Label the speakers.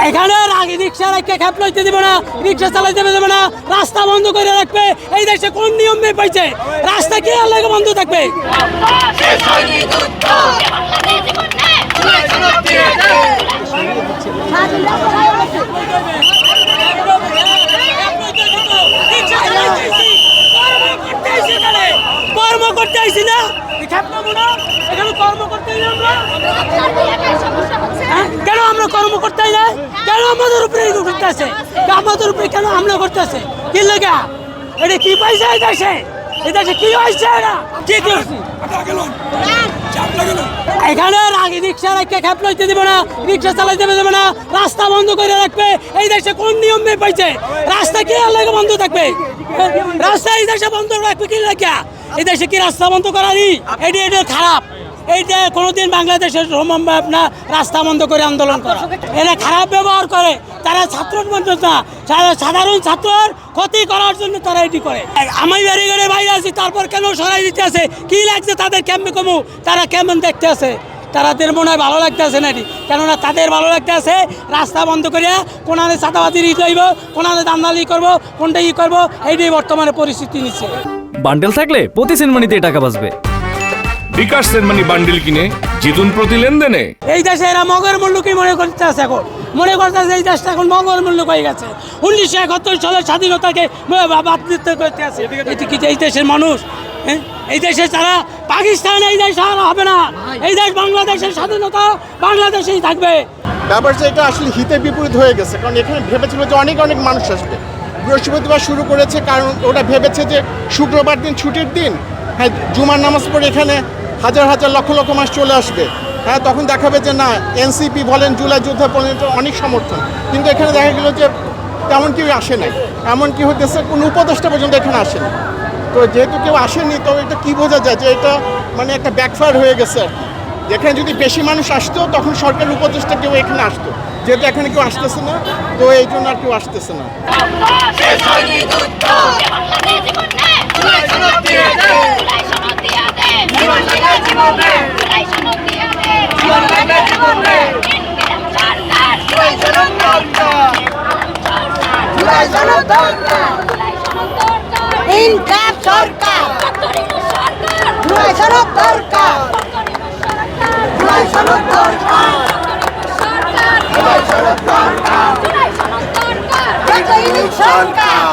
Speaker 1: এখানে আগে রিক্সা রেখে খ্যাপ লইতে দেবে না, রিক্সা চালাইতে দেবে না, রাস্তা বন্ধ করে রাখবে। এই দেশে কোন নিয়ম নেই পাইছে? রাস্তা কি আর লাগে বন্ধ থাকবে? কর্ম করতে আইসি না, এখানে কর্ম করতে কেন আমরা কর্ম করতে না? কেন আমাদের উপরে করতে আছে? আমাদের উপরে কেন হামলা করতে আছে? কি লাগা? এটা কি পাইছে এই দেশে? এই দেশে কি হয়েছে? না কি করছি এখানে আগে রিক্সা রেখে খ্যাপ লইতে দেবে না, রিক্সা চালাইতে দেবে না, রাস্তা বন্ধ করে রাখবে। এই দেশে কোন নিয়ম নেই পাইছে? রাস্তা কি আর লাগে বন্ধ থাকবে? রাস্তা এই দেশে বন্ধ রাখবে কি লাগিয়া? এই দেশে কি রাস্তা বন্ধ করারই? এটা খারাপ। এইটা কোনোদিন বাংলাদেশের সম্ভব না রাস্তা বন্ধ করে আন্দোলন করা। এরা খারাপ ব্যবহার করে, তারা ছাত্রের মধ্যে না, সাধারণ ছাত্রের ক্ষতি করার জন্য তারা এটি করে। আমি বাড়ি ঘরে বাইরে আছি, তারপর কেন সরাই দিতে আছে? কি লাগছে তাদের? কেমন কমু তারা কেমন দেখতে আছে? তাদের মনে হয় ভালো লাগতে আছে নাকি? কেননা তাদের ভালো লাগতে আছে রাস্তা বন্ধ করিয়া কোনারে চাঁদাবাজির ই করবো, কোনারে দান্দালি করবো, কোনটা ই করবো। এইটাই বর্তমানে পরিস্থিতি নিচ্ছে।
Speaker 2: বান্ডেল থাকলে প্রতি সেনমানিতে টাকা বাঁচবে।
Speaker 3: বিকাশ সেনমানি বান্ডেল কিনে জিতুন প্রতি লেনদেনে।
Speaker 1: এই দেশে এরা মগের মূল্যকেই মনে করতে আছে। এখন মনে করতে আছে এই দেশটা এখন মগের মূল্য হয়ে গেছে। 1971 সালের স্বাধীনতাকে বাতিল করতে আছে এই দেশের মানুষ। এই দেশে যারা পাকিস্তান, এই দেশ আর হবে না। এই দেশ বাংলাদেশের স্বাধীনতা বাংলাদেশেই থাকবে।
Speaker 4: ব্যাপারটা এটা আসলে হিতে বিপরীত হয়ে গেছে, কারণ এখানে ভেবেছিল যে অনেক মানুষ আসবে। বৃহস্পতিবার শুরু করেছে, কারণ ওটা ভেবেছে যে শুক্রবার দিন ছুটির দিন, হ্যাঁ, জুমার নামাজ পড়ে এখানে হাজার লক্ষ মানুষ চলে আসবে। হ্যাঁ, তখন দেখাবে যে না, এনসিপি বলেন, জুলাই যুদ্ধ বলেন, অনেক সমর্থন। কিন্তু এখানে দেখা গেল যে তেমন কেউ আসে নাই। এমন কি হতেছে, কোনো উপদেষ্টা পর্যন্ত এখানে আসেনি। তো যেহেতু কেউ আসেনি, তো এটা কী বোঝা যায় যে এটা মানে একটা ব্যাকফায়ার হয়ে গেছে আর কি। যেখানে যদি বেশি মানুষ আসতো তখন সরকারের উপদেষ্টা কেউ এখানে আসতো। যেহেতু এখানে কেউ আসতেছে না, তো এই জন্য আর কেউ আসতেছে না।
Speaker 5: সরকার